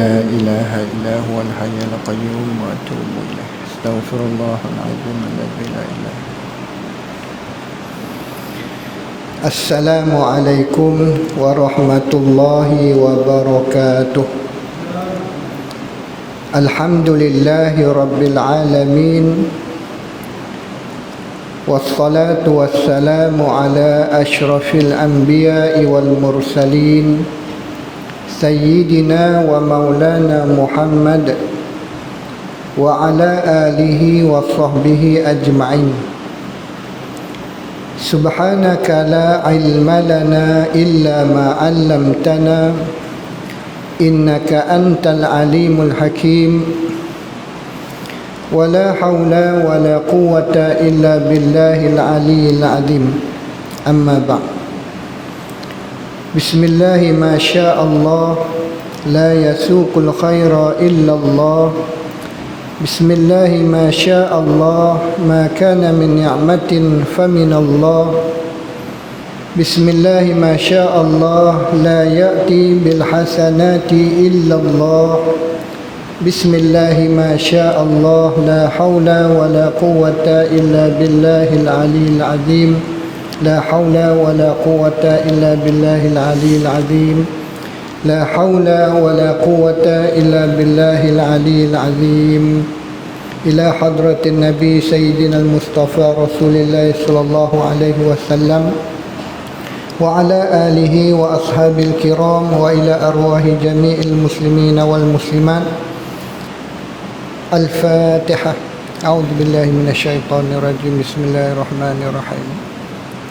لا إله إلا هو الحي القيوم وأتوب إليه أستغفر الله العظيم الذي لا إله إلا هو. السلام عليكم ورحمة الله وبركاته. الحمد لله رب العالمين والصلاة والسلام على أشرف الأنبياء والمرسلين سيدنا ومولانا محمد وعلى آله وصحبه أجمعين. سبحانك لا علم لنا إلا ما علمتنا إنك أنت العليم الحكيم ولا حول ولا قوة إلا بالله العلي العظيم. أما بعد. بسم الله ما شاء الله لا يسوق الخير إلا الله. بسم الله ما شاء الله ما كان من نعمة فمن الله. بسم الله ما شاء الله لا يأتي بالحسنات إلا الله. بسم الله ما شاء الله لا حول ولا قوة إلا بالله العلي العظيم. لا حول ولا قوة إلا بالله العلي العظيم. لا حول ولا قوة إلا بالله العلي العظيم. إلى حضرة النبي سيدنا المصطفى رسول الله صلى الله عليه وسلم وعلى آله وأصحاب الكرام وإلى أرواح جميع المسلمين والمسلمات. الفاتحة. أعوذ بالله من الشيطان الرجيم. بسم الله الرحمن الرحيم.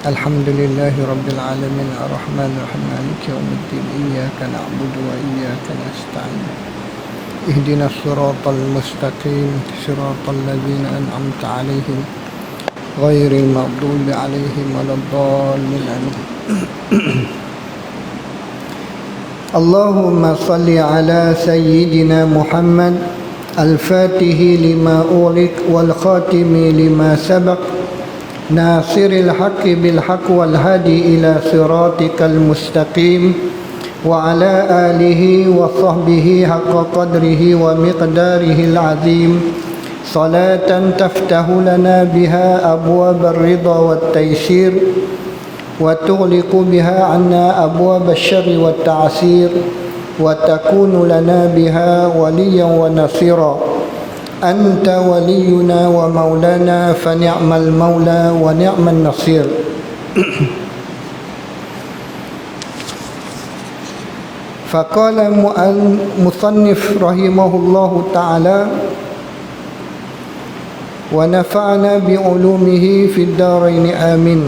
الحمد لله رب العالمين الرحمن الرحيم مالك يوم الدين إياك نعبد وإياك نستعين اهدنا الصراط المستقيم صراط الذين أنعمت عليهم غير المغضوب عليهم ولا الضالين. اللهم صل على سيدنا محمد الفاتح لما أغلق والخاتم لما سبق ناصر الحق بالحق والهادي إلى صراطك المستقيم وعلى آله وصحبه حق قدره ومقداره العظيم. صلاة تفتح لنا بها أبواب الرضا والتيسير وتغلق بها عنا أبواب الشر والتعسير وتكون لنا بها وليا ونصيرا. أنت ولينا ومولانا فنعم المولى ونعم النصير. فقال المصنف رحمه الله تعالى ونفعنا بعلومه في الدارين آمين.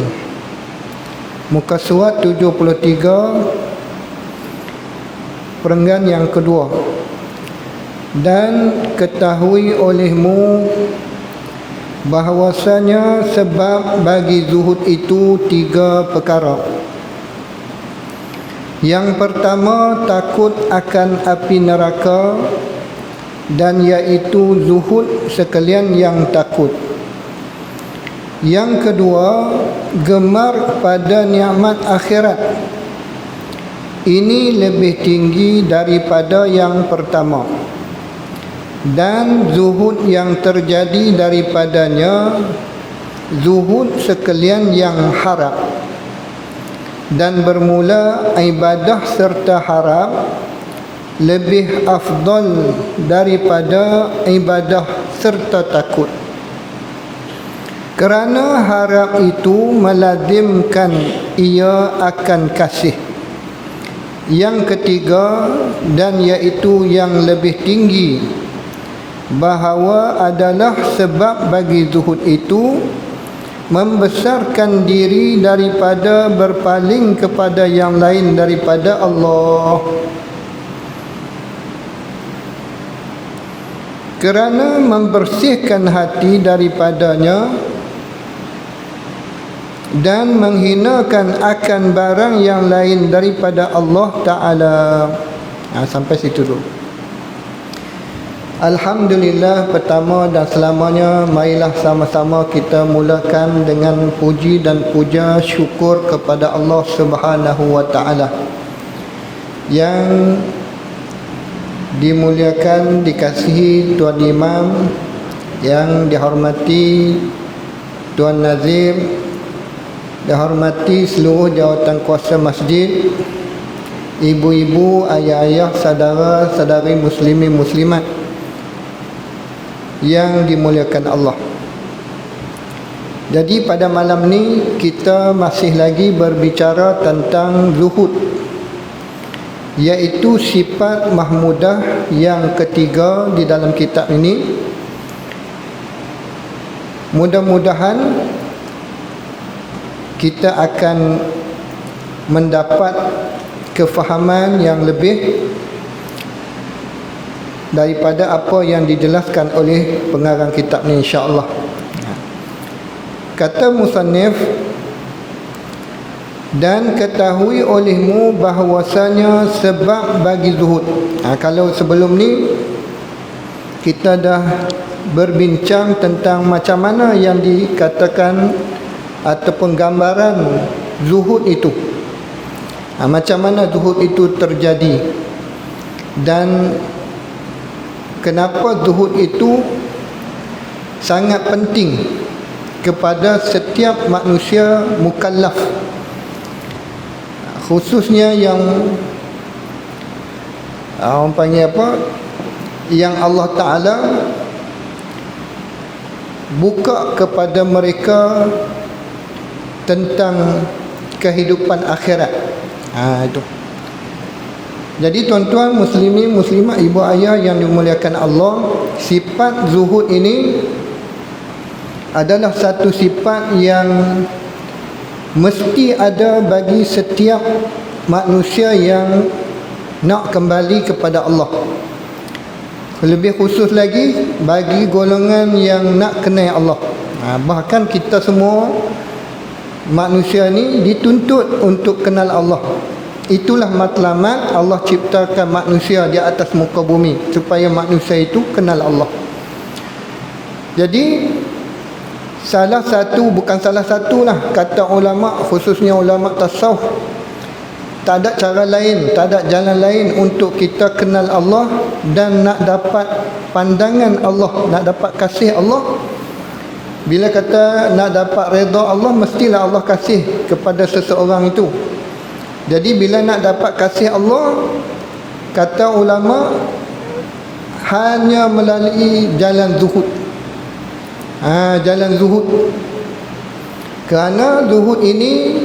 Muka surat 73 perenggan yang kedua. Dan ketahui olehmu bahwasanya sebab bagi zuhud itu 3 perkara. Yang pertama takut akan api neraka, dan iaitu zuhud sekalian yang takut. Yang kedua gemar pada nikmat akhirat. Ini lebih tinggi daripada yang pertama, dan zuhud yang terjadi daripadanya zuhud sekalian yang harap. Dan bermula ibadah serta harap lebih afdal daripada ibadah serta takut, kerana harap itu melazimkan ia akan kasih. Yang ketiga, dan iaitu yang lebih tinggi, bahawa adalah sebab bagi zuhud itu membesarkan diri daripada berpaling kepada yang lain daripada Allah, kerana membersihkan hati daripadanya dan menghinakan akan barang yang lain daripada Allah Ta'ala. Sampai situ dulu. Alhamdulillah, pertama dan selamanya marilah sama-sama kita mulakan dengan puji dan puja syukur kepada Allah Subhanahu wa Ta'ala yang dimuliakan, dikasihi Tuan Imam, yang dihormati Tuan Nazim, dihormati seluruh jawatan kuasa masjid, ibu-ibu, ayah-ayah, saudara-saudari muslimin muslimat yang dimuliakan Allah. Jadi pada malam ni kita masih lagi berbicara tentang zuhud, iaitu sifat mahmudah yang ketiga di dalam kitab ini. Mudah-mudahan kita akan mendapat kefahaman yang lebih daripada apa yang dijelaskan oleh pengarang kitab ni, insya-Allah. Kata musannif, dan ketahui olehmu bahawasanya sebab bagi zuhud. Kalau sebelum ni kita dah berbincang tentang macam mana yang dikatakan ataupun gambaran zuhud itu, macam mana zuhud itu terjadi, dan kenapa zuhud itu sangat penting kepada setiap manusia mukallaf, khususnya yang orang panggil apa, yang Allah Ta'ala buka kepada mereka tentang kehidupan akhirat. Itu. Jadi tuan-tuan muslimin muslimat, ibu ayah yang dimuliakan Allah, sifat zuhud ini adalah satu sifat yang mesti ada bagi setiap manusia yang nak kembali kepada Allah. Lebih khusus lagi bagi golongan yang nak kenal Allah. Bahkan kita semua manusia ni dituntut untuk kenal Allah. Itulah matlamat Allah ciptakan manusia di atas muka bumi, supaya manusia itu kenal Allah. Jadi salah satu, bukan salah satulah, kata ulama, khususnya ulama tasawuf, tak ada cara lain, tak ada jalan lain untuk kita kenal Allah dan nak dapat pandangan Allah, nak dapat kasih Allah. Bila kata nak dapat redha Allah, mestilah Allah kasih kepada seseorang itu. Jadi bila nak dapat kasih Allah, kata ulama, hanya melalui jalan zuhud. Jalan zuhud. Kerana zuhud ini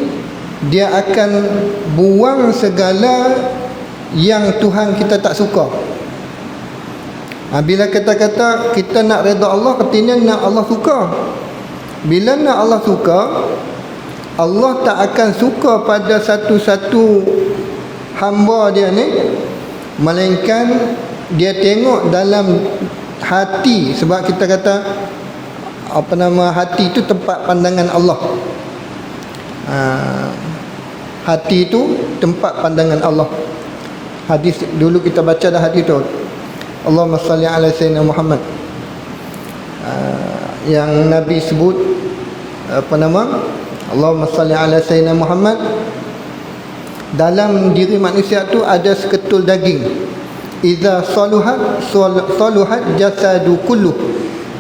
dia akan buang segala yang Tuhan kita tak suka. Bila kata-kata kita nak redha Allah, artinya nak Allah suka. Bila nak Allah suka, Allah tak akan suka pada satu-satu hamba dia ni, melainkan dia tengok dalam hati. Sebab kita kata hati itu tempat pandangan Allah. Hati itu tempat pandangan Allah. Hadis dulu kita baca dah hadis tu, Allahumma salli ala sayyidina Muhammad, yang Nabi sebut Allahumma salli ala sayyidina Muhammad. Dalam diri manusia tu ada seketul daging. Idza saluhat jasadu kullu,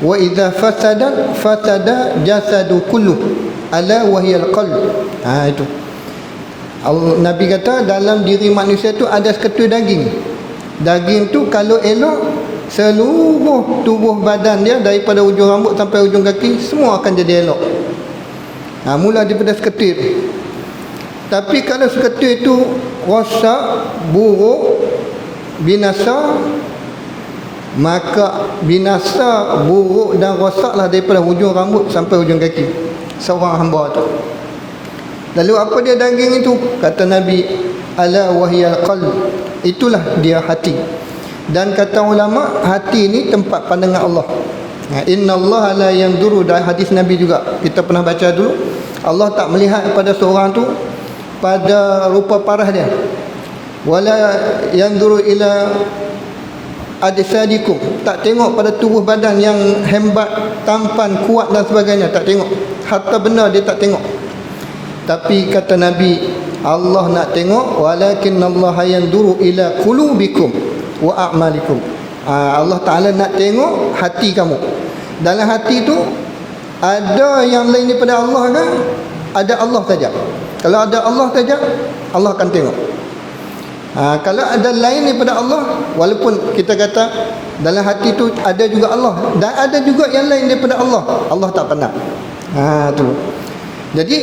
wa idza fasada jasadu kullu, ala wahyal qalb. Itu Nabi kata dalam diri manusia tu ada seketul daging. Daging tu kalau elok, seluruh tubuh badan dia daripada ujung rambut sampai ujung kaki semua akan jadi elok. Mula daripada seketul. Tapi kalau seketul itu rosak, buruk, binasa, maka binasa, buruk dan rosaklah daripada ujung rambut sampai ujung kaki seorang hamba tu. Lalu apa dia daging itu? Kata Nabi, ala wahyal qalb, itulah dia hati. Dan kata ulama, hati ini tempat pandangan Allah. Innallaha la yanzuru, dari hadis Nabi juga kita pernah baca dulu, Allah tak melihat kepada seorang tu pada rupa parah dia. Wala yanzuru ila ajsadikum, tak tengok pada tubuh badan yang hebat, tampan, kuat dan sebagainya, tak tengok. Harta benda dia tak tengok. Tapi kata Nabi, Allah nak tengok, walakinallaha yanzuru ila qulubikum, wa a'malikum. Allah Ta'ala nak tengok hati kamu. Dalam hati tu ada yang lain daripada Allah kan? Ada Allah saja. Kalau ada Allah saja, Allah akan tengok. Kalau ada lain daripada Allah, walaupun kita kata dalam hati tu ada juga Allah dan ada juga yang lain daripada Allah, Allah tak pandang. Tu. Jadi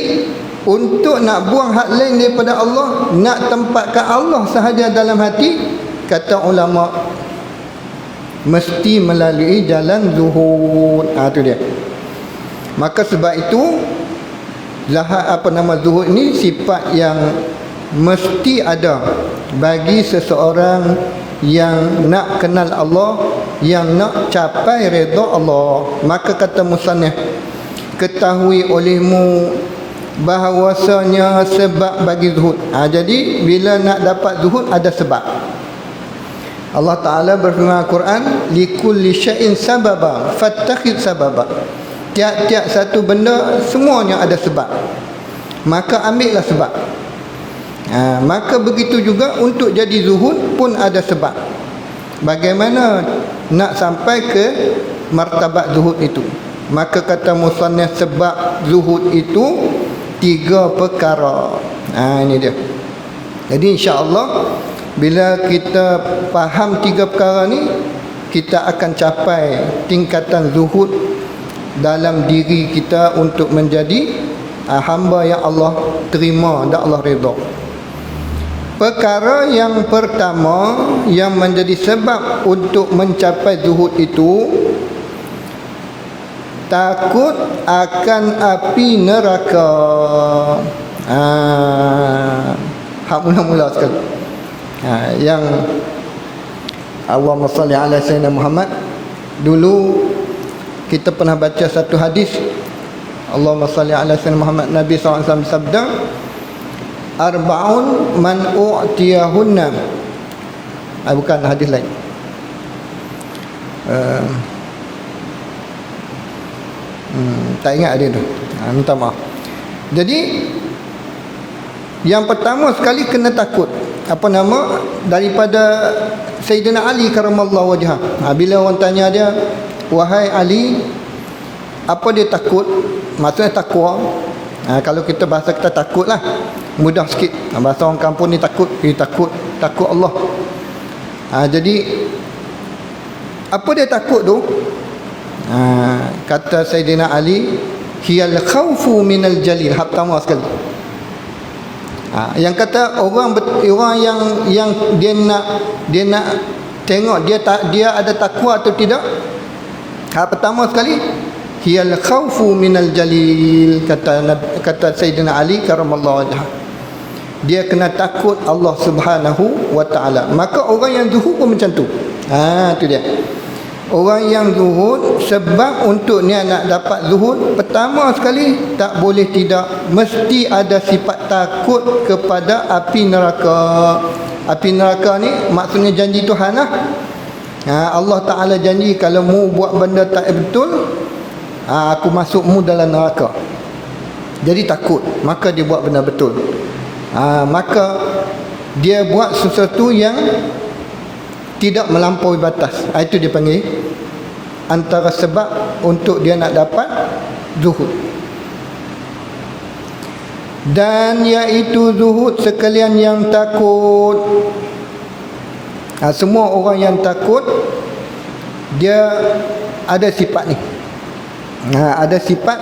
untuk nak buang hak lain daripada Allah, nak tempatkan Allah sahaja dalam hati, kata ulama, mesti melalui jalan zuhud. Tu dia. Maka sebab itu zuhud ni sifat yang mesti ada bagi seseorang yang nak kenal Allah, yang nak capai redha Allah. Maka kata musannif, ketahui olehmu bahawasanya sebab bagi zuhud. Jadi bila nak dapat zuhud ada sebab. Allah Ta'ala berfirman Al-Quran, likulli syai'in sababa fattakhidh sababa. Tiap-tiap satu benda semuanya ada sebab, maka ambillah sebab. Maka begitu juga untuk jadi zuhud pun ada sebab. Bagaimana nak sampai ke martabat zuhud itu? Maka kata musannif, sebab zuhud itu 3 perkara. Ini dia. Jadi insya-Allah bila kita faham 3 perkara ni, kita akan capai tingkatan zuhud dalam diri kita untuk menjadi hamba yang Allah terima dan Allah redha. Perkara yang pertama yang menjadi sebab untuk mencapai zuhud itu, takut akan api neraka. Hak mula-mula sekali. Yang Allahumma salli ala sayyidina Muhammad. Dulu kita pernah baca satu hadis, Allahumma salli ala sayyidina Muhammad. Nabi SAW sabda, arba'un man u'tiyahunna. Bukan hadis lain. Tak ingat dia tu. Minta maaf. Jadi yang pertama sekali kena takut. Daripada Sayyidina Ali karamallahu wajhah. Bila orang tanya dia, wahai Ali, apa dia takut? Maksudnya takwa. Kalau kita bahasa kita takut lah, mudah sikit. Bahasa orang kampung ni takut, takut Allah. Jadi apa dia takut tu? Kata Sayyidina Ali, hiyal khawfu minal jalil. Hak pertama sekali. Yang kata orang yang dia nak tengok dia ada takwa atau tidak. Hak pertama sekali, hiyal khawfu minal jalil, kata Sayyidina Ali karamallahu wajhah. Dia kena takut Allah Subhanahu wa taala. Maka orang yang zuhud pun macam tu. Tu dia. Orang yang zuhud, sebab untuk dia nak dapat zuhud, pertama sekali tak boleh tidak, mesti ada sifat takut kepada api neraka. Api neraka ni maksudnya janji Tuhan lah. Allah Ta'ala janji, kalau mu buat benda tak betul, aku masukmu dalam neraka. Jadi takut, maka dia buat benda betul. Maka dia buat sesuatu yang tidak melampaui batas. Itu dia panggil antara sebab untuk dia nak dapat zuhud. Dan iaitu zuhud sekalian yang takut. Semua orang yang takut, dia ada sifat ni. Ada sifat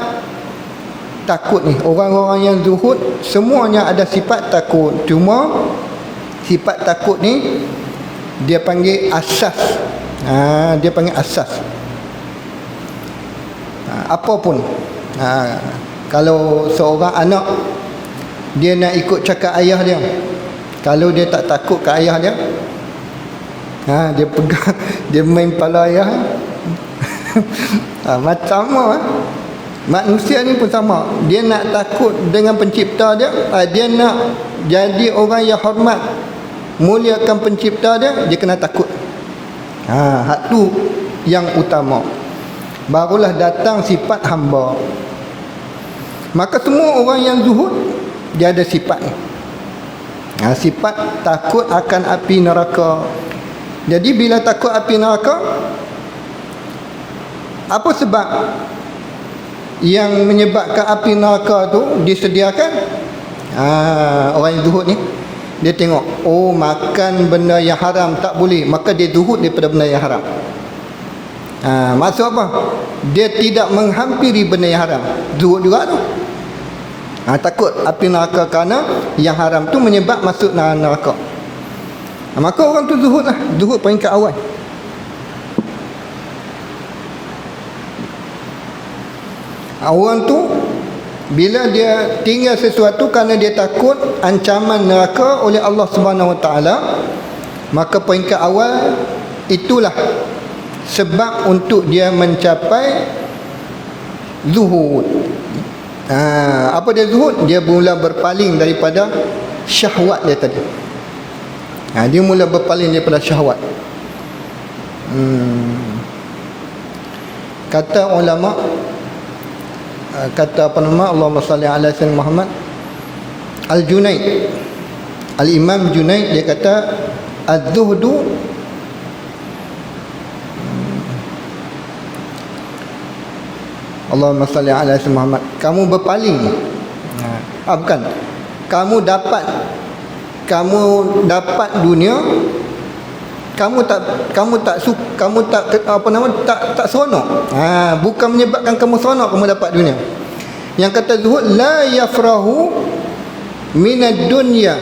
takut ni. Orang-orang yang zuhud semuanya ada sifat takut. Cuma sifat takut ni dia panggil asas. Dia panggil asas. Apapun. Kalau seorang anak dia nak ikut cakap ayah dia, kalau dia tak takut ke ayah dia, dia pegang, dia main kepala ayah. Macam sama manusia ni pun sama. Dia nak takut dengan pencipta dia, dia nak jadi orang yang hormat, muliakan pencipta dia, dia kena takut. Hak tu yang utama. Barulah datang sifat hamba. Maka semua orang yang zuhud, dia ada sifat ni. Sifat takut akan api neraka. Jadi bila takut api neraka, apa sebab yang menyebabkan api neraka tu disediakan? Orang yang zuhud ni, dia tengok, oh makan benda yang haram tak boleh, maka dia zuhud daripada benda yang haram. Maksud apa? Dia tidak menghampiri benda yang haram. Zuhud juga tu. Takut api neraka kerana yang haram tu menyebab masuk neraka. Maka orang tu zuhud lah. Zuhud peringkat awal. Orang tu bila dia tinggal sesuatu kerana dia takut ancaman neraka oleh Allah Subhanahu Wa Taala, maka peringkat awal itulah sebab untuk dia mencapai zuhud. Apa dia zuhud? Dia mula berpaling daripada syahwat dia tadi. Dia mula berpaling daripada syahwat. Kata ulama, kata apa nama, Allahumma salli ala sayyidina Muhammad, Al-Junaid, Al-Imam Junaid, dia kata az-zuhdu Allahumma salli ala sayyidina Muhammad, kamu berpaling. Bukan, kamu dapat dunia, kamu tak seronok. Bukan menyebabkan kamu seronok kamu dapat dunia. Yang kata zuhud, la yafrahu minad dunya,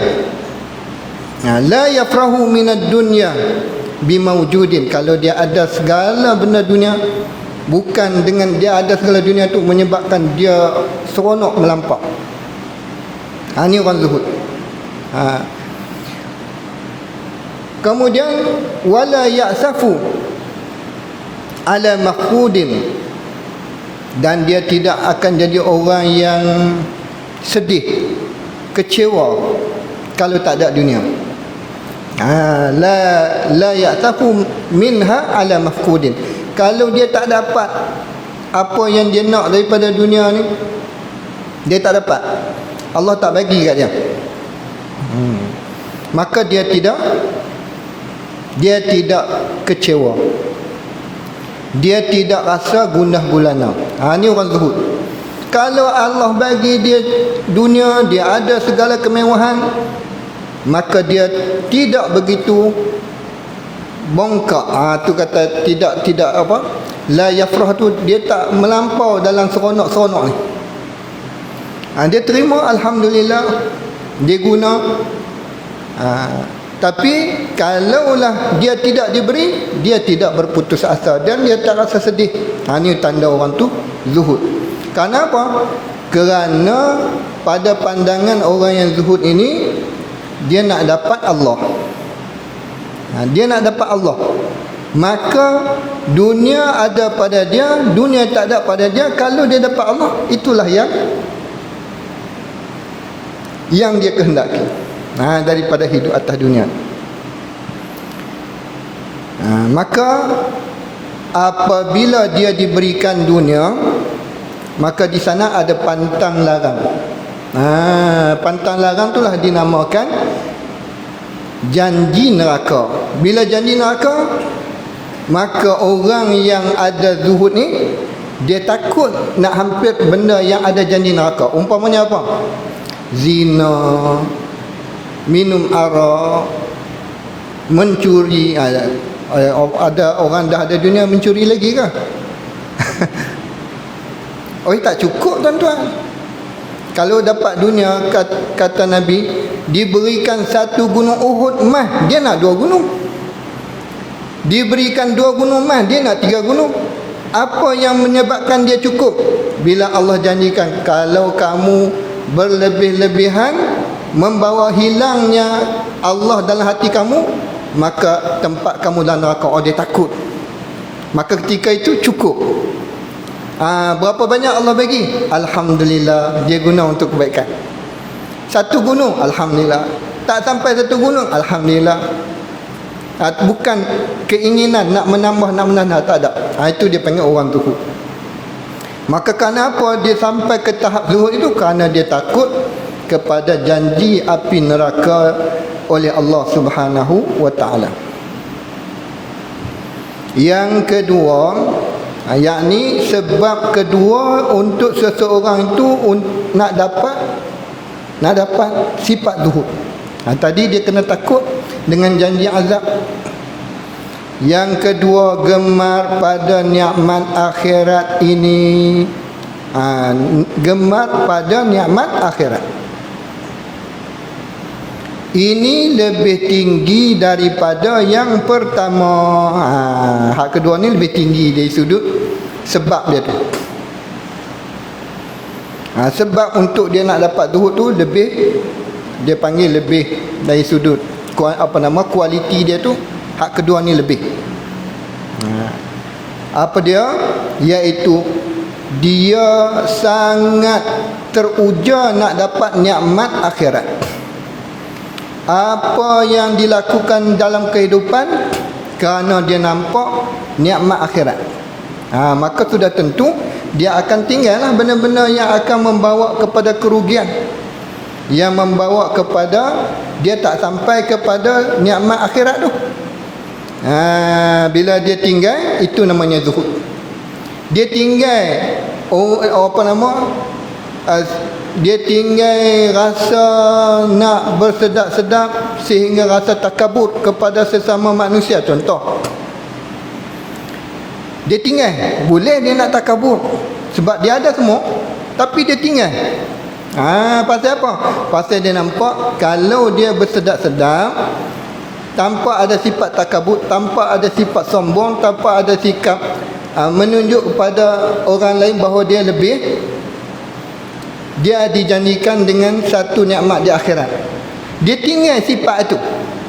la yafrahu minad dunya bimawjudin. Kalau dia ada segala benda dunia, bukan dengan dia ada segala dunia tu menyebabkan dia seronok melampau. Ini orang zuhud. Kemudian wala ya'safu ala mafqudin, dan dia tidak akan jadi orang yang sedih, kecewa kalau tak ada dunia. La ya'safu minha ala mafqudin. Kalau dia tak dapat apa yang dia nak daripada dunia ni, dia tak dapat, Allah tak bagi kat dia, maka dia tidak kecewa, dia tidak rasa gundah gulana. Ini orang zuhud. Kalau Allah bagi dia dunia, dia ada segala kemewahan, maka dia tidak begitu bongkak. Tu kata tidak apa, la yafrah tu, dia tak melampau dalam seronok-seronok ni. Dia terima, alhamdulillah, dia guna. Tapi kalaulah dia tidak diberi, dia tidak berputus asa dan dia tak rasa sedih. Ini tanda orang tu zuhud. Kenapa? Kerana pada pandangan orang yang zuhud ini, dia nak dapat Allah. Dia nak dapat Allah. Maka dunia ada pada dia, dunia tak ada pada dia. Kalau dia dapat Allah, itulah yang dia kehendaki. Daripada hidup atas dunia. Maka apabila dia diberikan dunia, maka di sana ada pantang larang. Pantang larang itulah dinamakan janji neraka. Bila janji neraka, maka orang yang ada zuhud ni, dia takut nak hampir benda yang ada janji neraka. Umpamanya apa? Zina, minum arak, mencuri. Ada orang dah ada dunia mencuri lagi ke? Tak cukup tuan-tuan. Kalau dapat dunia, kata Nabi, diberikan satu gunung Uhud emas, dia nak 2 gunung. Diberikan 2 gunung emas, dia nak 3 gunung. Apa yang menyebabkan dia cukup? Bila Allah janjikan, kalau kamu berlebih-lebihan membawa hilangnya Allah dalam hati kamu, maka tempat kamu dalam neraka. Dia takut. Maka ketika itu cukup. Berapa banyak Allah bagi? Alhamdulillah, dia guna untuk kebaikan. 1 gunung, alhamdulillah. Tak sampai 1 gunung, alhamdulillah. Bukan keinginan nak menambah, tak ada. Itu dia panggil orang zuhud. Maka kerana apa dia sampai ke tahap zuhud itu? Kerana dia takut kepada janji api neraka oleh Allah Subhanahu wa taala. Yang kedua, yakni sebab kedua untuk seseorang itu nak dapat sifat zuhud. Tadi dia kena takut dengan janji azab. Yang kedua, gemar pada nikmat akhirat ini. Gemar pada nikmat akhirat ini lebih tinggi daripada yang pertama. Hak kedua ni lebih tinggi dari sudut sebab dia tu. Sebab untuk dia nak dapat zuhud tu lebih, dia panggil lebih dari sudut kualiti dia tu. Hak kedua ni lebih. Apa dia? Iaitu dia sangat teruja nak dapat nikmat akhirat. Apa yang dilakukan dalam kehidupan kerana dia nampak nikmat akhirat, maka sudah tentu dia akan tinggallah benda-benda yang akan membawa kepada kerugian, yang membawa kepada dia tak sampai kepada nikmat akhirat tu. Bila dia tinggal, itu namanya zuhud. Dia tinggal dia tinggal rasa nak bersedap-sedap sehingga rasa takabur kepada sesama manusia. Contoh, dia tinggal, boleh dia nak takabur sebab dia ada semua, tapi dia tinggal. Pasal apa? Pasal dia nampak kalau dia bersedap-sedap tanpa ada sifat takabur, tanpa ada sifat sombong, tanpa ada sikap menunjuk kepada orang lain bahawa dia lebih, dia dijanjikan dengan satu nikmat di akhirat. Dia tinggal sifat itu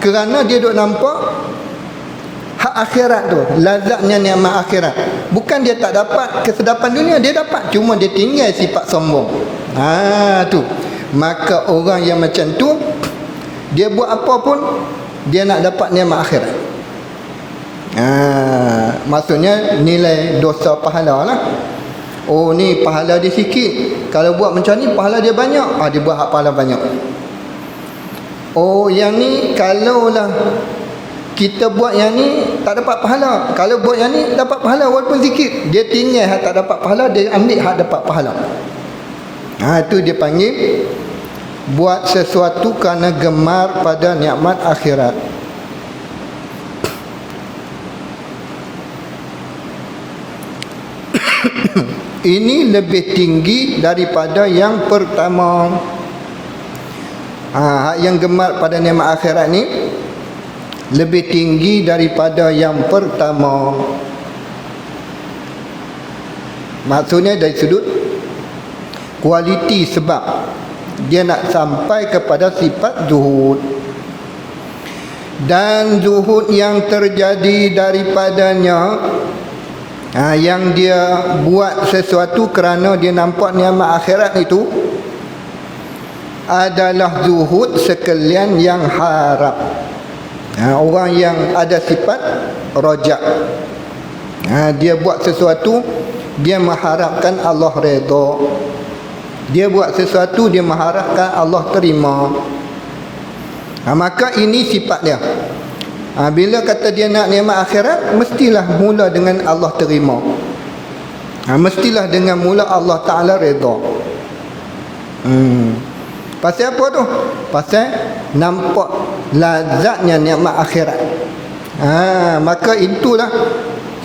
kerana dia duk nampak hak akhirat tu, lazatnya nikmat akhirat. Bukan dia tak dapat kesedapan dunia, dia dapat, cuma dia tinggal sifat sombong. Tu. Maka orang yang macam tu, dia buat apa pun dia nak dapat nikmat akhirat. Maksudnya nilai dosa pahala lah. Oh, ni pahala dia sikit, kalau buat macam ni pahala dia banyak, dia buat hak pahala banyak. Oh, yang ni kalaulah kita buat yang ni tak dapat pahala, kalau buat yang ni dapat pahala walaupun sikit. Dia tinggal hak tak dapat pahala, dia ambil hak dapat pahala. Itu dia panggil buat sesuatu kerana gemar pada nikmat akhirat. Ini lebih tinggi daripada yang pertama. Yang gemar pada nikmat akhirat ni lebih tinggi daripada yang pertama. Maksudnya dari sudut kualiti, sebab dia nak sampai kepada sifat zuhud. Dan zuhud yang terjadi daripadanya, yang dia buat sesuatu kerana dia nampak nikmat akhirat itu, adalah zuhud sekalian yang harap. Orang yang ada sifat rojak, dia buat sesuatu, dia mengharapkan Allah redha. Dia buat sesuatu, dia mengharapkan Allah terima. Maka ini sifat dia. Bila kata dia nak nikmat akhirat, mestilah mula dengan Allah terima. Mestilah dengan mula Allah Ta'ala redha. Pasal apa tu? Pasal nampak lazatnya nikmat akhirat. Maka itulah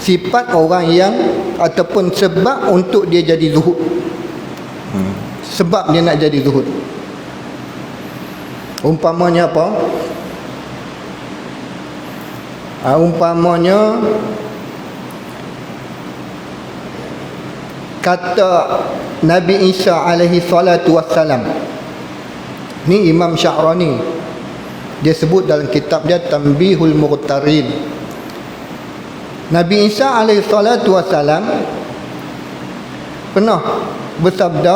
sifat orang yang, ataupun sebab untuk dia jadi zuhud. Sebab dia nak jadi zuhud. Umpamanya apa? Umpamanya kata Nabi Isa alaihi salatu wassalam. Ni Imam Sya'rani, dia sebut dalam kitab dia Tanbihul Mughtarin. Nabi Isa alaihi salatu wassalam pernah bersabda,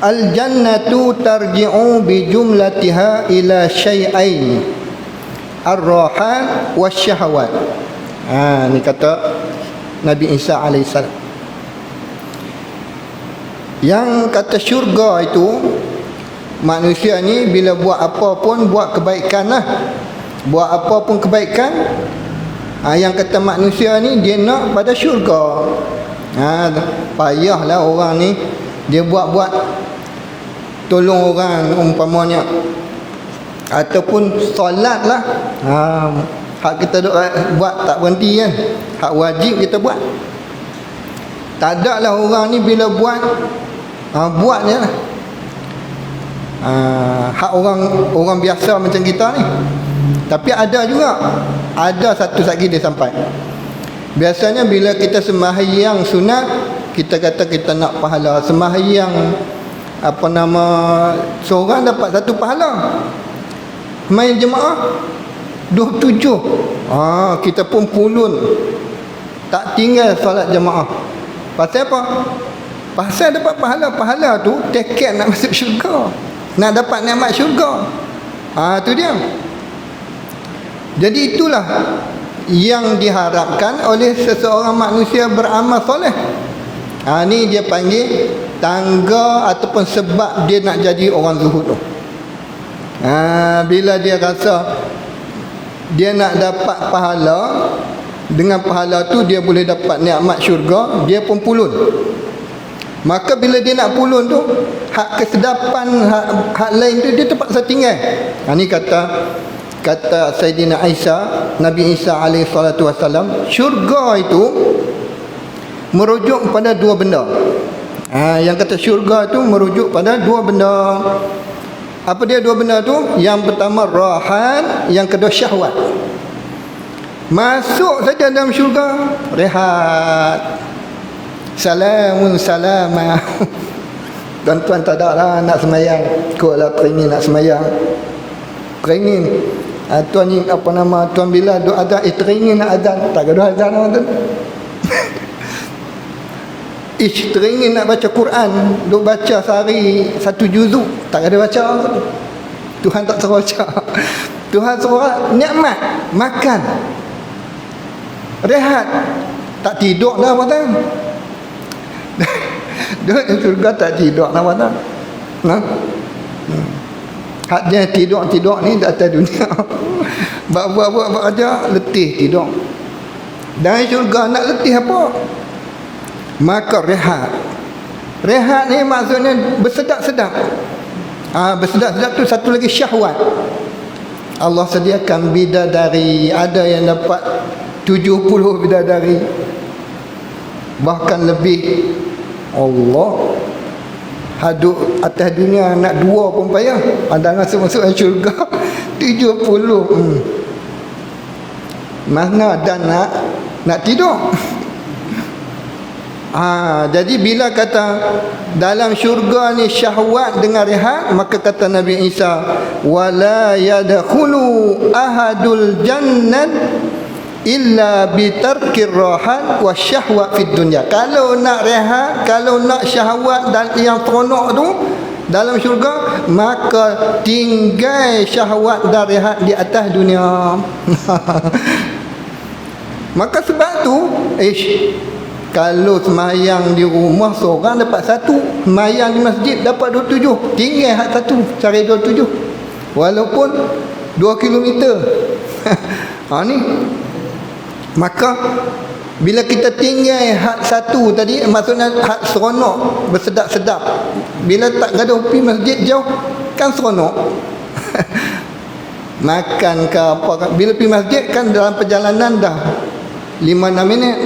al-jannatu tarji'u bi jumlatiha ila syai'ain, ar-raha wasyahawat. Ni kata Nabi Isa alaihissalam. Yang kata syurga itu, manusia ni bila buat apa pun, buat kebaikan lah, buat apa pun kebaikan, Yang kata manusia ni dia nak pada syurga. Payahlah orang ni dia buat-buat tolong orang umpamanya, ataupun solat lah. Hak kita duk buat tak berhenti kan, hak wajib kita buat. Tak ada lah orang ni bila buat buat je lah. Hak orang biasa macam kita ni. Tapi ada juga, ada satu lagi dia sampai. Biasanya bila kita sembahyang sunat, kita kata kita nak pahala. Sembahyang seorang dapat satu pahala. Main jemaah 27. Kita pun pulun tak tinggal solat jemaah. Pasal apa? Pasal dapat pahala. Pahala tu tiket nak masuk syurga, nak dapat nikmat syurga. Tu dia. Jadi itulah yang diharapkan oleh seseorang manusia beramal soleh. Ni dia panggil tangga ataupun sebab dia nak jadi orang zuhud tu. Bila dia rasa dia nak dapat pahala, dengan pahala tu dia boleh dapat nikmat syurga, dia pun pulun. Maka bila dia nak pulun tu, hak kesedapan, hak lain tu dia terpaksa tinggal. Ni kata Sayyidina Isa, Nabi Isa alaihi salatu wasallam, syurga itu merujuk pada dua benda. Yang kata syurga itu merujuk pada dua benda. Apa dia dua benda tu? Yang pertama rahat, yang kedua syahwat. Masuk saja dalam syurga, rehat. Salamun salama. Tuan-tuan tak ada lah nak semayang, ikutlah training nak semayang. Training. Tuan ni tuan bila duk azan, training nak azan, tak ada azan tuan. Training nak baca Quran, duk baca sehari 1 juzuk, tak ada baca. Tuhan tak suruh baca. Tuhan suruh nikmat, makan, rehat, tak tidur dah tuan. Duduk di syurga tak tidur nak tuan. Hak dia tidur ni di atas dunia. Buat aja letih tidur. Dan syurga nak letih apa? Maka rehat. Rehat ni maksudnya bersedap-sedap. Bersedap-sedap tu satu lagi syahwat. Allah sediakan bidadari, ada yang dapat 70 bidadari, bahkan lebih. Allah haduk atas dunia nak 2 pun payah. Ada masuk syurga 70. Mana dan nak tidur. Jadi bila kata dalam syurga ni syahwat dengan rehat, maka kata Nabi Isa, wala yadkhulu ahadul jannat illa bitarkir rahat wasyahwat fid dunya. Kalau nak rehat, kalau nak syahwat dan yang seronok tu dalam syurga, maka tinggal syahwat dan rehat di atas dunia. Maka sebab tu kalau semayang di rumah seorang dapat 1, semayang di masjid dapat 27, tinggal hak 1 cari 27 walaupun 2 kilometer. Ni maka bila kita tinggal hak 1 tadi, maksudnya hak seronok, bersedap-sedap. Bila tak gaduh pergi masjid jauh, kan seronok. Makan ke apa, bila pergi masjid kan dalam perjalanan dah 5-6 minit.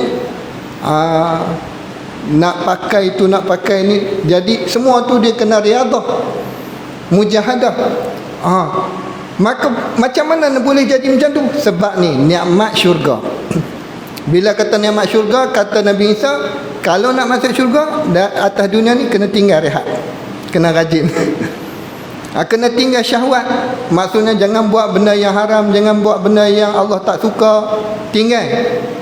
Nak pakai tu, nak pakai ni, jadi semua tu dia kena riadah, mujahadah. Maka macam mana boleh jadi macam tu? Sebab ni nikmat syurga. Bila kata nikmat syurga, kata Nabi Isa, kalau nak masuk syurga atas dunia ni kena tinggal rehat, kena rajin. Kena tinggal syahwat. Maksudnya jangan buat benda yang haram, jangan buat benda yang Allah tak suka. Tinggal.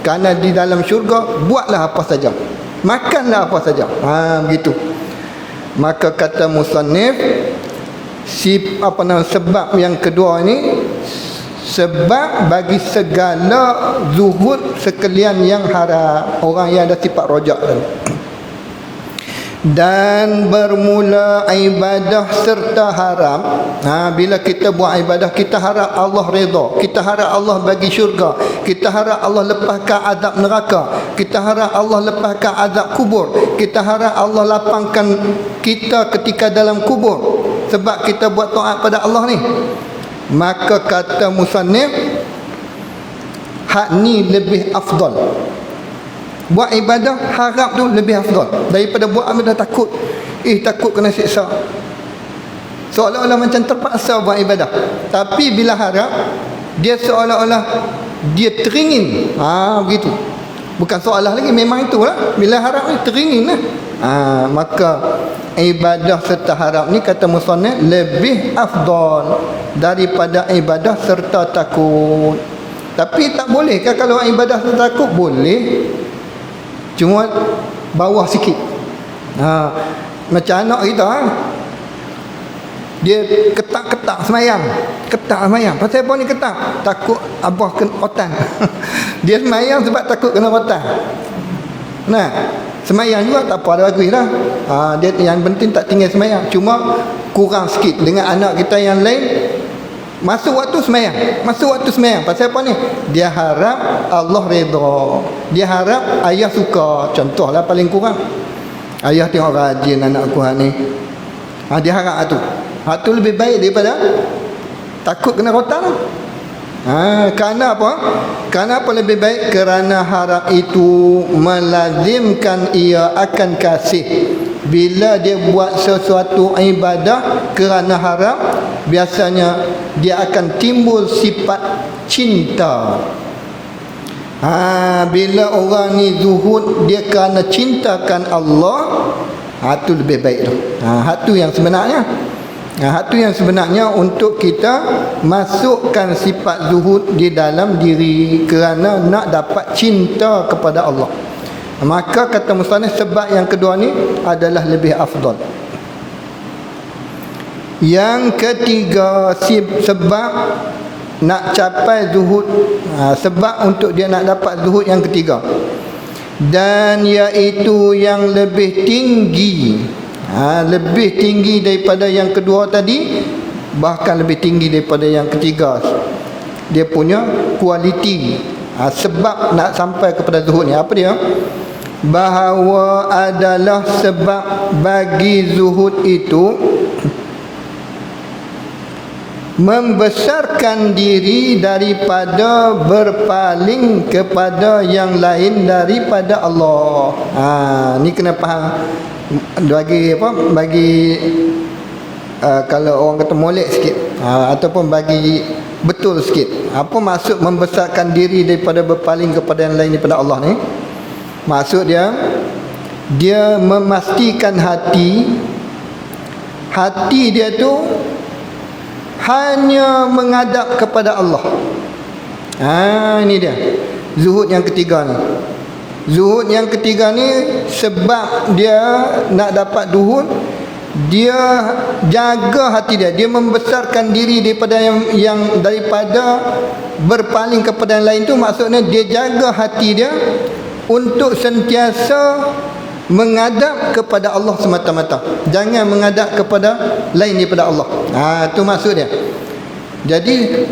Kerana di dalam syurga buatlah apa saja, makanlah apa saja. Begitu. Maka kata musannif, sebab yang kedua ni, sebab bagi segala zuhud sekalian yang haram, orang yang ada sifat rojak tadi. dan bermula ibadah serta harap. Bila kita buat ibadah, kita harap Allah redha, kita harap Allah bagi syurga, kita harap Allah lepaskan azab neraka, kita harap Allah lepaskan azab kubur, kita harap Allah lapangkan kita ketika dalam kubur sebab kita buat taat pada Allah ni. Maka kata musannif, hak ni lebih afdal. Buat ibadah harap tu lebih afdal daripada buat ibadah takut. Takut kena siksa. Seolah-olah macam terpaksa buat ibadah. Tapi bila harap, dia seolah-olah dia teringin. Begitu. Bukan soalah lagi, memang itulah. Bila harap ni teringin lah. Maka ibadah serta harap ni kata musannif lebih afdal daripada ibadah serta takut. Tapi tak boleh kan kalau ibadah serta takut? Boleh, cuma bawah sikit. Macam anak kita, dia ketak-ketak semayang. Ketak semayang. Pasal apa ni ketak? Takut abah kena rotan. Dia semayang sebab takut kena rotan. Semayang juga tak apa, ada bagus dah. Dia yang penting tak tinggal semayang. Cuma kurang sikit dengan anak kita yang lain. Masuk waktu semayang, masuk waktu semayang. Pasal apa ni? Dia harap Allah redha, dia harap ayah suka. Contohlah paling kurang, ayah tengok rajin anak aku ni. Dia harap tu. Hak tu lebih baik daripada takut kena rotan. Kerana apa? Kerana apa lebih baik? Kerana harap itu melazimkan ia akan kasih. Bila dia buat sesuatu ibadah kerana harap, biasanya dia akan timbul sifat cinta. Bila orang ni zuhud, dia kerana cintakan Allah, itu lebih baik tu. Itu yang sebenarnya. Itu yang sebenarnya untuk kita masukkan sifat zuhud di dalam diri kerana nak dapat cinta kepada Allah. Maka kata musannif sebab yang kedua ni adalah lebih afdal. Yang ketiga, sebab nak capai zuhud, sebab untuk dia nak dapat zuhud yang ketiga, dan iaitu yang lebih tinggi, lebih tinggi daripada yang kedua tadi, bahkan lebih tinggi daripada yang ketiga. Dia punya kualiti. Sebab nak sampai kepada zuhud ni apa dia? Bahawa adalah sebab bagi zuhud itu membesarkan diri daripada berpaling kepada yang lain daripada Allah. Ni kena faham. Bagi kalau orang kata molek sikit, ataupun bagi betul sikit. Apa maksud membesarkan diri daripada berpaling kepada yang lain daripada Allah ni? Maksud dia memastikan hati dia tu hanya menghadap kepada Allah. Ini dia zuhud yang ketiga ni. Zuhud yang ketiga ni sebab dia nak dapat zuhud, dia jaga hati dia, dia membesarkan diri daripada yang daripada berpaling kepada yang lain tu. Maksudnya dia jaga hati dia untuk sentiasa menghadap kepada Allah semata-mata, jangan menghadap kepada lain daripada Allah. Itu maksud dia. Jadi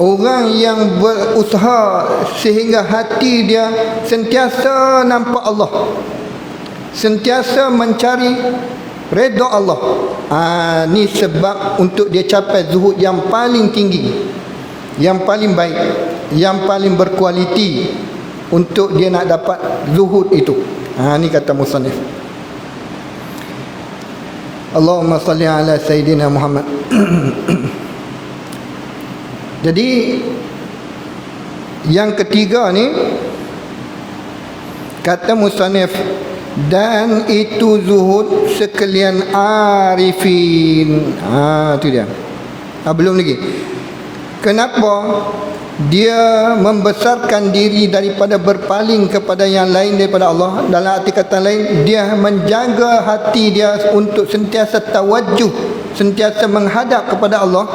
orang yang berusaha sehingga hati dia sentiasa nampak Allah, sentiasa mencari redha Allah, ni sebab untuk dia capai zuhud yang paling tinggi, yang paling baik, yang paling berkualiti untuk dia nak dapat zuhud itu. Ni kata musannif. Allahumma salli ala Sayyidina Muhammad. Jadi yang ketiga ni kata musannif, dan itu zuhud sekalian arifin. Itu dia. Belum lagi. Kenapa dia membesarkan diri daripada berpaling kepada yang lain daripada Allah? Dalam arti kata lain, dia menjaga hati dia untuk sentiasa tawajjuh, sentiasa menghadap kepada Allah,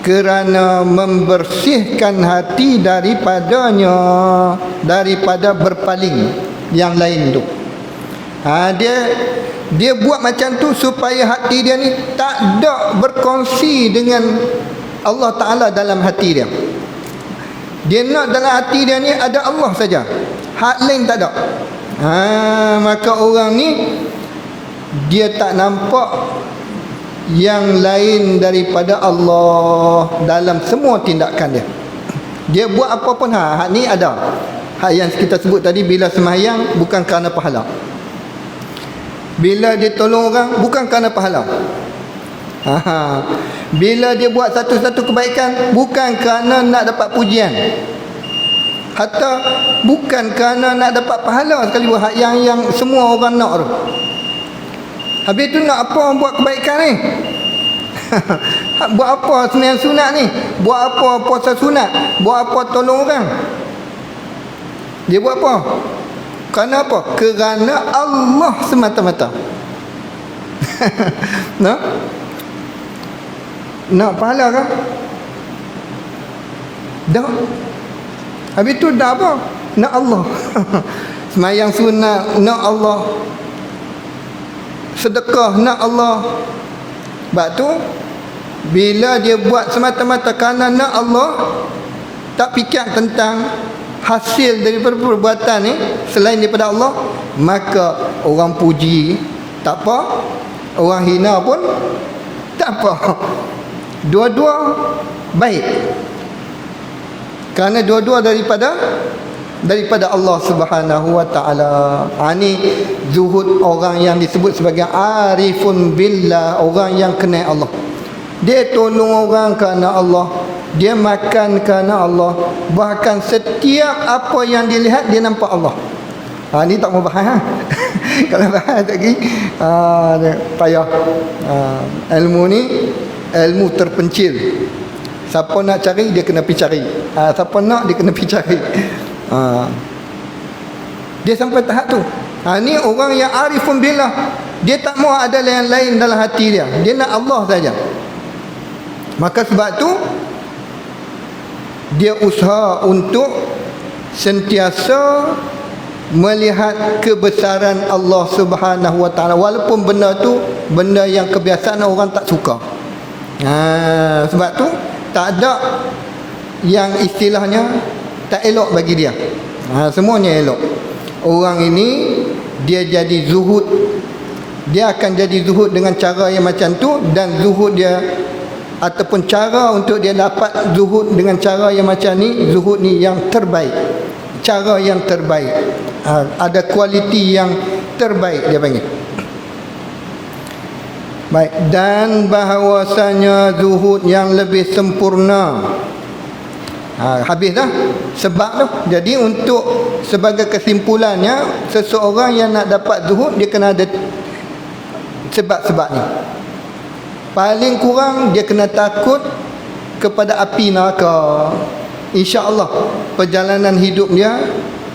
kerana membersihkan hati daripadanya, daripada berpaling yang lain tu. Dia buat macam tu supaya hati dia ni tak ada berkongsi dengan Allah Ta'ala dalam hati dia. Dia nak dalam hati dia ni ada Allah saja, hak lain tak ada. Maka orang ni dia tak nampak yang lain daripada Allah dalam semua tindakan dia. Dia buat apa pun hak ni ada. Hak yang kita sebut tadi, bila sembahyang bukan kerana pahala, bila dia tolong orang bukan kerana pahala, bila dia buat satu-satu kebaikan bukan kerana nak dapat pujian, hatta bukan kerana nak dapat pahala sekali. Buat yang semua orang nak tu. Habis tu nak apa buat kebaikan ni? Buat apa sembahyang sunat ni? Buat apa puasa sunat? Buat apa tolong orang? Dia buat apa? Kerana apa? Kerana Allah semata-mata. Nak pahala kan? Dah. Habis tu dah apa? Nak Allah. Sembahyang sunat nak Allah, sedekah nak Allah. Sebab tu bila dia buat semata-mata kerana nak Allah, tak fikir tentang hasil daripada perbuatan ni selain daripada Allah, maka orang puji tak apa, orang hina pun tak apa. Dua-dua baik, kerana dua-dua daripada Allah Subhanahu wa taala. Ini zuhud orang yang disebut sebagai arifun billah, orang yang kenal Allah. Dia tolong orang kerana Allah, dia makan kerana Allah, bahkan setiap apa yang dia lihat dia nampak Allah. Ni tak mau bahas. Kalau bahas lagi payah. Ilmu ni ilmu terpencil. Siapa nak cari dia kena pergi cari. Siapa nak dia kena pergi cari. Dia sampai tahap tu. Ni orang yang arifun billah. Dia tak mau ada yang lain dalam hati dia. Dia nak Allah saja. Maka sebab tu dia usaha untuk sentiasa melihat kebesaran Allah Subhanahu wa taala, walaupun benda tu benda yang kebiasaan orang tak suka. Sebab tu tak ada yang istilahnya tak elok bagi dia. Semuanya elok. Orang ini dia jadi zuhud, dia akan jadi zuhud dengan cara yang macam tu. Dan zuhud dia ataupun cara untuk dia dapat zuhud dengan cara yang macam ni, zuhud ni yang terbaik, cara yang terbaik, ada kualiti yang terbaik dia panggil. Baik, dan bahawasanya zuhud yang lebih sempurna. Habis dah sebab tu. Jadi untuk sebagai kesimpulannya, seseorang yang nak dapat zuhud dia kena ada sebab-sebab ni. Paling kurang dia kena takut kepada api neraka. InsyaAllah perjalanan hidup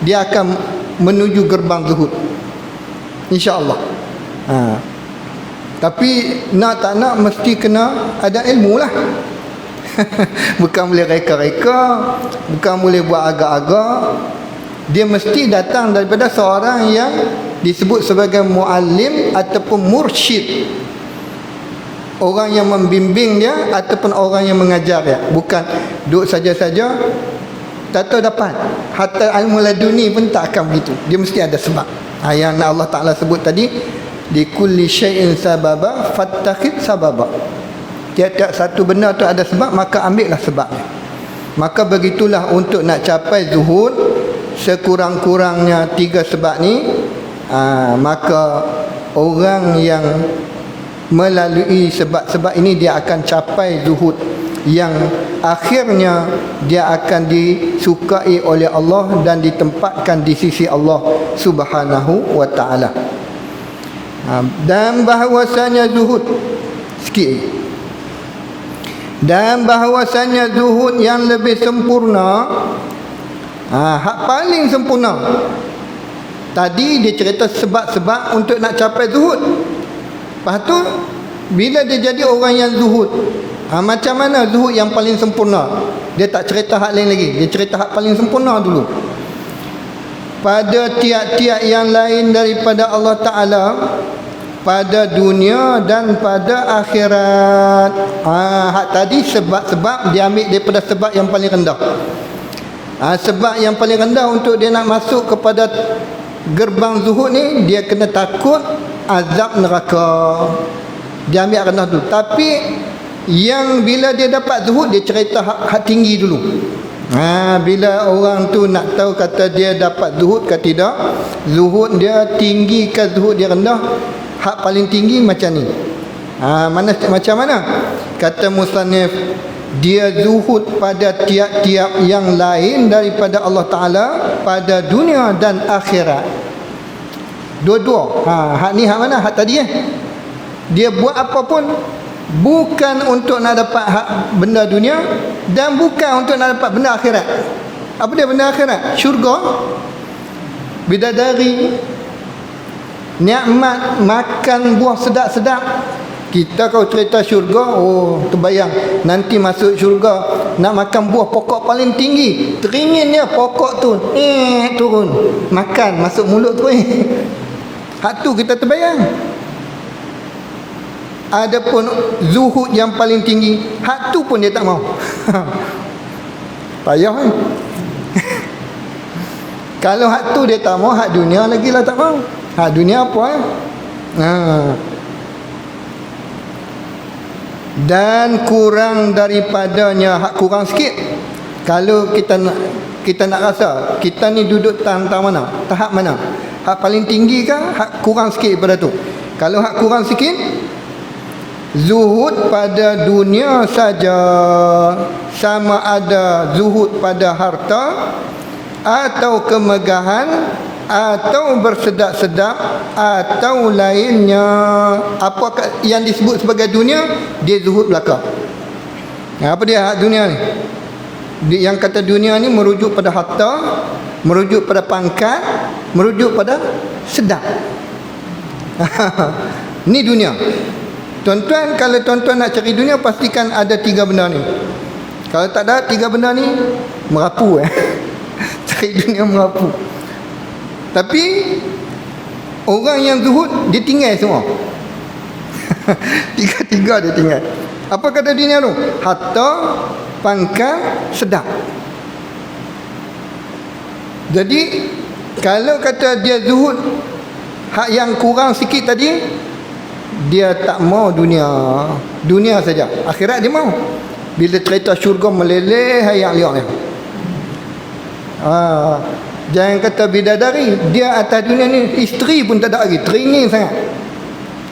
dia akan menuju gerbang zuhud, InsyaAllah. Tapi nak tak nak mesti kena ada ilmu lah. Bukan boleh reka-reka, bukan boleh buat agak-agak. Dia mesti datang daripada seorang yang disebut sebagai muallim ataupun mursyid, orang yang membimbing dia ataupun orang yang mengajar dia. Bukan duduk saja-saja tak tahu dapat. Hatta ilmu laduni pun tak akan begitu. Dia mesti ada sebab. Yang Allah Ta'ala sebut tadi, di kulli syai'in sababa fattakhid sababa. Tiap-tiap satu benda tu ada sebab, maka ambillah sebabnya. Maka begitulah untuk nak capai zuhud, sekurang-kurangnya 3 sebab ni. Maka orang yang melalui sebab-sebab ini dia akan capai zuhud yang akhirnya dia akan disukai oleh Allah dan ditempatkan di sisi Allah Subhanahu wa taala. Dan bahawasanya zuhud sikit, dan bahawasanya zuhud yang lebih sempurna, hak paling sempurna. Tadi dia cerita sebab-sebab untuk nak capai zuhud. Lepas tu bila dia jadi orang yang zuhud, macam mana zuhud yang paling sempurna? Dia tak cerita hak lain lagi, dia cerita hak paling sempurna dulu. pada tiap-tiap yang lain daripada Allah Ta'ala, pada dunia dan pada akhirat. Hak tadi sebab-sebab dia ambil daripada sebab yang paling rendah. Sebab yang paling rendah untuk dia nak masuk kepada gerbang zuhud ni, dia kena takut azab neraka. Dia ambil rendah dulu. Tapi yang bila dia dapat zuhud, dia cerita hak tinggi dulu. Bila orang tu nak tahu kata dia dapat zuhud ke tidak, zuhud dia tinggi ke zuhud dia rendah, hak paling tinggi macam ni. Macam mana? Kata musannif, dia zuhud pada tiap-tiap yang lain daripada Allah Ta'ala pada dunia dan akhirat. Dua-dua. Hak ni hak mana? Hak tadi dia buat apa pun bukan untuk nak dapat hak benda dunia dan bukan untuk nak dapat benda akhirat. Apa dia benda akhirat? Syurga, bidadari, nikmat makan buah sedap-sedap. Kita kalau cerita syurga, terbayang nanti masuk syurga nak makan buah pokok paling tinggi, teringinnya pokok tu turun, makan masuk mulut tu. Hak tu kita terbayang. Adapun zuhud yang paling tinggi, hak tu pun dia tak mau. Payah kan? Kalau hak tu dia tak mau, hak dunia lagi lah tak mau. Hak dunia apa dan kurang daripadanya, hak kurang sikit. Kalau kita nak rasa kita ni duduk tahap mana, tahap mana, hak paling tinggi ke hak kurang sikit daripada tu. Kalau hak kurang sikit, zuhud pada dunia saja, sama ada zuhud pada harta atau kemegahan atau bersedap-sedap atau lainnya. Apa yang disebut sebagai dunia, dia zuhud belaka. Apa dia hak dunia ni? Yang kata dunia ni merujuk pada harta, merujuk pada pangkat, merujuk pada sedap. Ni dunia. Tuan-tuan, kalau tuan-tuan nak cari dunia, pastikan ada 3 benda ni. Kalau tak ada 3 benda ni, merapu. Cari dunia merapu. Tapi orang yang zuhud, dia tinggal semua. Tiga-tiga dia tinggal. Apa kata dunia tu? Harta, pangkat, sedap. Jadi kalau kata dia zuhud hak yang kurang sikit tadi, dia tak mau dunia saja. Akhirat dia mau. Bila cerita syurga meleleh hayat liak dia. Jangan kata bidadari, dia atas dunia ni isteri pun tak ada lagi, teringin sangat.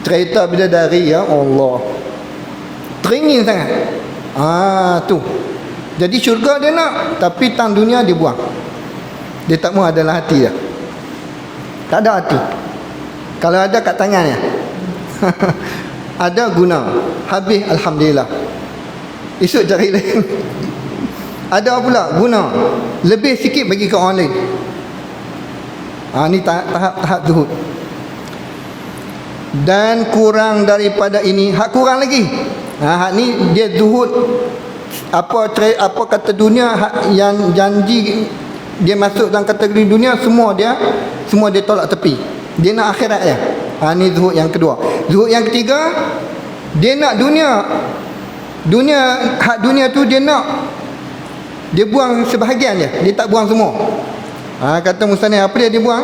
Cerita bidadari, ya Allah, teringin sangat. Tu. Jadi syurga dia nak, tapi tang dunia dia buang. Dia tak mau adalah hati dia. Tak ada hati. Kalau ada kat tangannya. Ada guna, habis alhamdulillah, esok cari lain. Ada pula guna, lebih sikit bagi ke orang lain. Ni tahap zuhud. Dan kurang daripada ini, hak kurang lagi. Hak ni dia zuhud. Apa kata dunia, hak yang janji dia masuk dalam kategori dunia, semua dia tolak tepi. Dia nak akhirat dia. Ni zuhud yang kedua. Zuhud yang ketiga, dia nak dunia. Hak dunia tu dia nak. Dia buang sebahagian dia tak buang semua. Kata musannif, apa dia buang?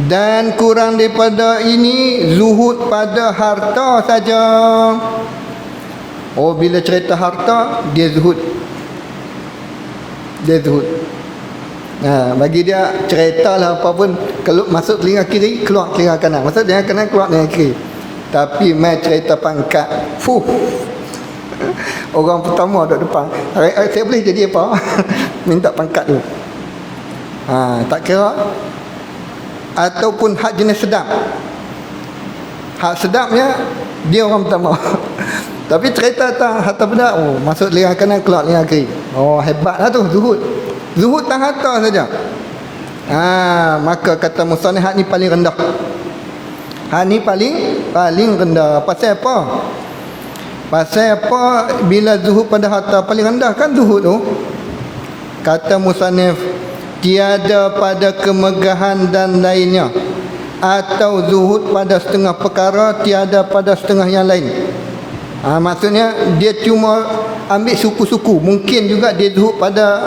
Dan kurang daripada ini, zuhud pada harta saja. Bila cerita harta, dia zuhud. Bagi dia ceritalah apa pun, kalau masuk telinga kiri, keluar telinga kanan, masuk telinga kanan, keluar telinga kiri. Tapi mai cerita pangkat, orang pertama duduk depan, saya boleh jadi apa? Minta pangkat tu. Tak kira. Ataupun hak jenis sedap, hak sedapnya dia orang pertama. Tapi cerita harta benda, masuk telinga kanan, keluar telinga kiri. Hebatlah tu zuhud tang harta saja. Maka kata musannif, hak ni paling rendah. Hak ni paling rendah. Pasal apa bila zuhud pada harta paling rendah kan zuhud tu? Kata musannif, tiada pada kemegahan dan lainnya, atau zuhud pada setengah perkara, tiada pada setengah yang lain. Maksudnya dia cuma ambil suku-suku. Mungkin juga dia zuhud pada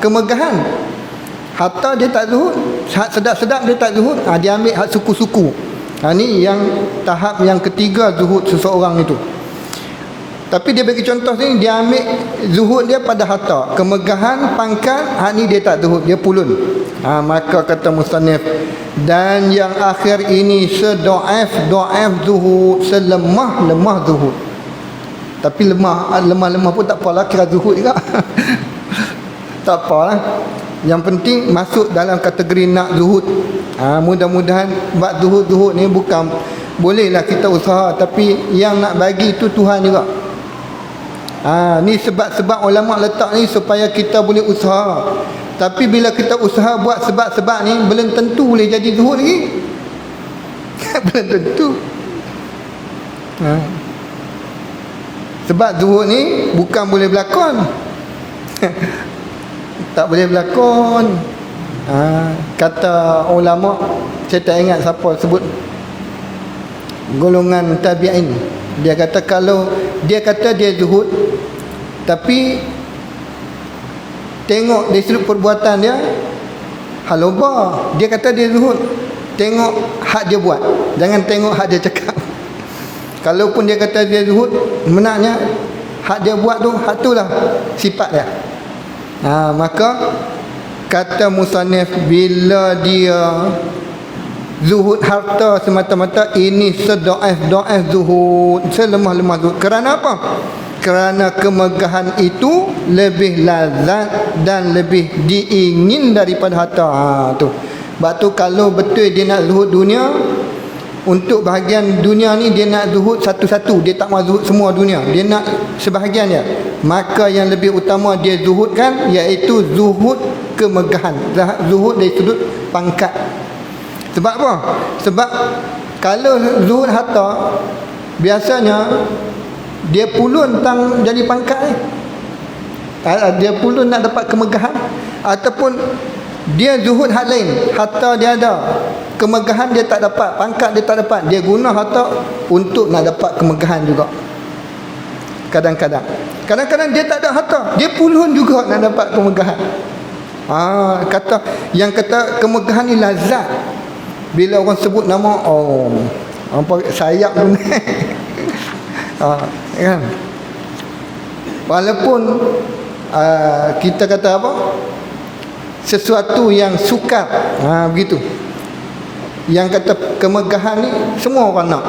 kemegahan, harta dia tak zuhud, hak sedap-sedap dia tak zuhud, dia ambil hak suku-suku. Ni yang tahap yang ketiga zuhud seseorang itu. Tapi dia bagi contoh sini, dia ambil zuhud dia pada harta, kemegahan, pangkat, ni dia tak zuhud, dia pulun. Maka kata musannif, dan yang akhir ini sedo'af zuhud, selemah zuhud. Tapi lemah pun tak apalah, kira zuhud juga. Tak apalah, yang penting masuk dalam kategori nak zuhud. Mudah-mudahan buat zuhud ni bukan bolehlah kita usaha, tapi yang nak bagi itu Tuhan juga. Ni sebab-sebab ulama letak ni supaya kita boleh usaha. Tapi bila kita usaha buat sebab-sebab ni, belum tentu boleh jadi zuhud lagi. Belum tentu. Sebab zuhud ni bukan boleh berlakon. Tak boleh berlakon. Kata ulama, saya tak ingat siapa sebut, golongan tabi'in, dia kata kalau dia kata dia zuhud, tapi tengok dari sudut perbuatan dia halobah, dia kata dia zuhud, tengok hak dia buat, jangan tengok hak dia cakap. Kalaupun dia kata dia zuhud, benarnya hak dia buat tu, hak itulah sifat dia. Maka kata musannif, bila dia zuhud harta semata-mata, ini sedo'af zuhud, selemah-lemah zuhud. Kerana apa? Kerana kemegahan itu lebih lazat dan lebih diingin daripada harta. Tu. Sebab tu kalau betul dia nak zuhud dunia, untuk bahagian dunia ni dia nak zuhud satu-satu, dia tak mahu zuhud semua dunia, dia nak sebahagian dia. Maka yang lebih utama dia zuhudkan, iaitu zuhud kemegahan, zuhud dari sudut pangkat. Sebab apa? Sebab kalau zuhud harta, biasanya dia pulun tang jadi pangkat ni. Dia pulun nak dapat kemegahan, ataupun dia zuhud hak lain, harta dia ada, kemegahan dia tak dapat, pangkat dia tak dapat, dia guna harta untuk nak dapat kemegahan juga. Kadang-kadang dia tak ada harta, dia pulun juga nak dapat kemegahan. Yang kata kemegahan ni lazat, bila orang sebut nama, apa sayap pun. Kan? Walaupun kita kata apa, sesuatu yang sukar, begitu. Yang kata kemegahan ni semua orang nak.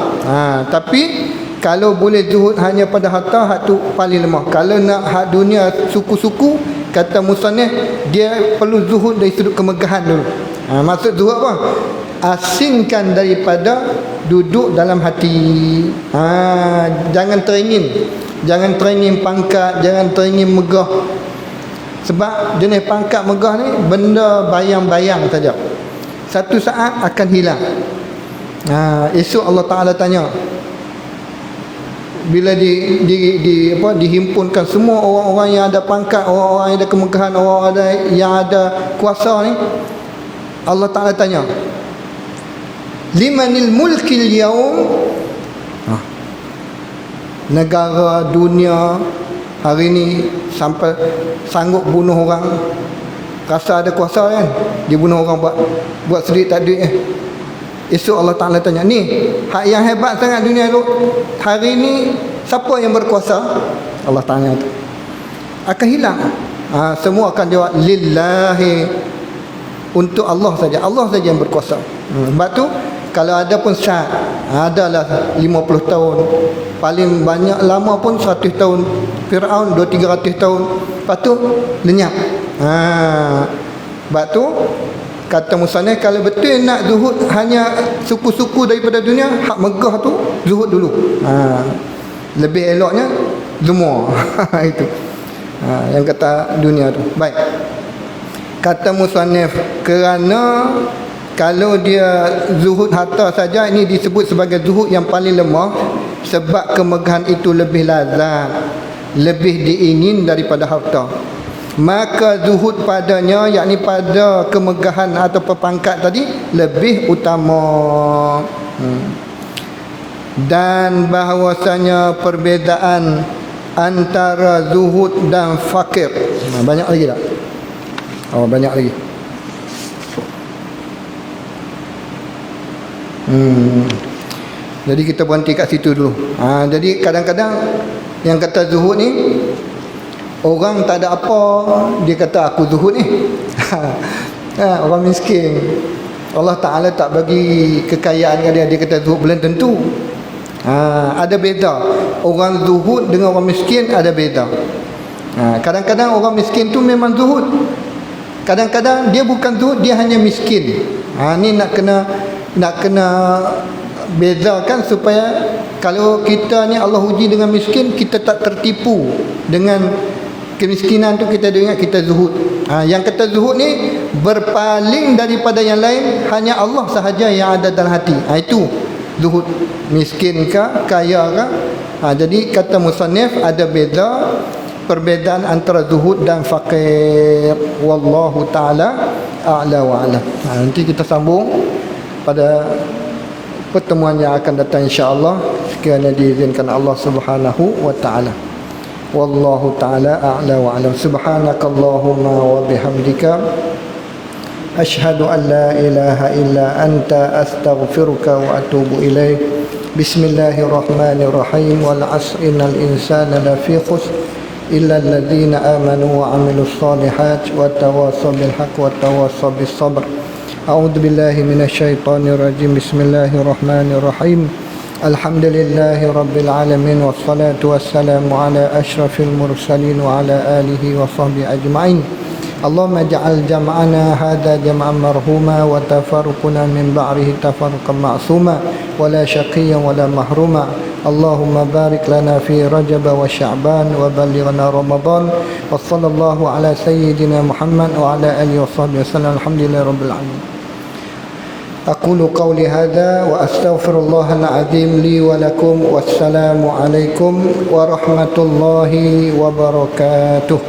Tapi kalau boleh zuhud hanya pada harta, hak tu paling lemah. Kalau nak hak dunia suku-suku, kata musannif, dia perlu zuhud dari sudut kemegahan dulu. Maksud zuhud apa? Asingkan daripada duduk dalam hati. Jangan teringin pangkat, jangan teringin megah. Sebab jenis pangkat megah ni benda bayang-bayang saja, satu saat akan hilang. Esok Allah Ta'ala tanya, bila dihimpunkan semua orang-orang yang ada pangkat, orang-orang yang ada kemegahan, orang-orang yang ada kuasa ni, Allah Ta'ala tanya, limanil mulkil yaum, negara dunia hari ni sampai sanggup bunuh orang, rasa ada kuasa kan, dia bunuh orang buat sedikit tak duit. Esok Allah Ta'ala tanya, ni hak yang hebat sangat dunia tu, hari ni siapa yang berkuasa? Allah tanya tu, akan hilang. Semua akan jawab lillahi, untuk Allah saja, Allah saja yang berkuasa. Sebab tu kalau ada pun syarat, adalah 50 tahun, paling banyak lama pun 100 tahun. Fir'aun 200-300 tahun, lepas tu lenyap. Sebab tu kata musannif, kalau betul nak zuhud hanya suku-suku daripada dunia, hak megah tu zuhud dulu. Lebih eloknya semua. Itu yang kata dunia tu. Baik, kata musannif, kerana kalau dia zuhud harta saja, ini disebut sebagai zuhud yang paling lemah, sebab kemegahan itu lebih lazat, lebih diingin daripada harta. maka zuhud padanya, yakni pada kemegahan atau pangkat tadi, lebih utama. Dan bahawasanya perbezaan antara zuhud dan fakir, banyak lagi tak? Banyak lagi. Jadi kita berhenti kat situ dulu. Jadi kadang-kadang yang kata zuhud ni, orang tak ada apa, dia kata aku zuhud ni. Orang miskin, Allah Ta'ala tak bagi kekayaan kat dia, dia kata zuhud, belum tentu. Ada beza. Orang zuhud dengan orang miskin ada beza. Kadang-kadang orang miskin tu memang zuhud, kadang-kadang dia bukan zuhud, dia hanya miskin. Ni nak kena bezakan supaya kalau kita ni Allah uji dengan miskin, kita tak tertipu dengan kemiskinan tu, kita ingat kita zuhud. Yang kata zuhud ni berpaling daripada yang lain, hanya Allah sahaja yang ada dalam hati. Itu zuhud. Miskin ke, kaya ke. Jadi kata musannif ada beza, perbezaan antara zuhud dan fakir. Wallahu ta'ala a'la wa a'lam. Nanti kita sambung pada pertemuan yang akan datang insya-Allah, sekiranya diizinkan Allah Subhanahu wa taala. Wallahu taala a'la wa a'lam. Subhanakallahumma wa bihamdika asyhadu an la ilaha illa anta astaghfiruka wa atubu ilaik. Bismillahirrahmanirrahim. Wal 'asri innal insana lafi khusr illa alladhina amanu wa 'amilus solihat wa tawassaw bil haqq wa tawassaw bis sabr. A'udzu billahi minasy syaithanir rajim. Bismillahirrahmanirrahim. Alhamdulillahi rabbil alamin wassalatu wassalamu ala asyrafil mursalin wa ala alihi wa sahbihi ajma'in. Allahumma ja'al jam'ana hadha jam'an marhuma wa tafarruquna min ba'dihi tafarruqan ma'suma wa la syaqiyyan wa la mahruma. Allahumma barik lana fi Rajab wa Sya'ban wa ballighna Ramadan. Wa sallallahu ala sayyidina Muhammad wa ala alihi wa sahbihi wasallam. Alhamdulillahi rabbil alamin. أقول قولي هذا وأستغفر الله العظيم لي ولكم والسلام عليكم ورحمة الله وبركاته.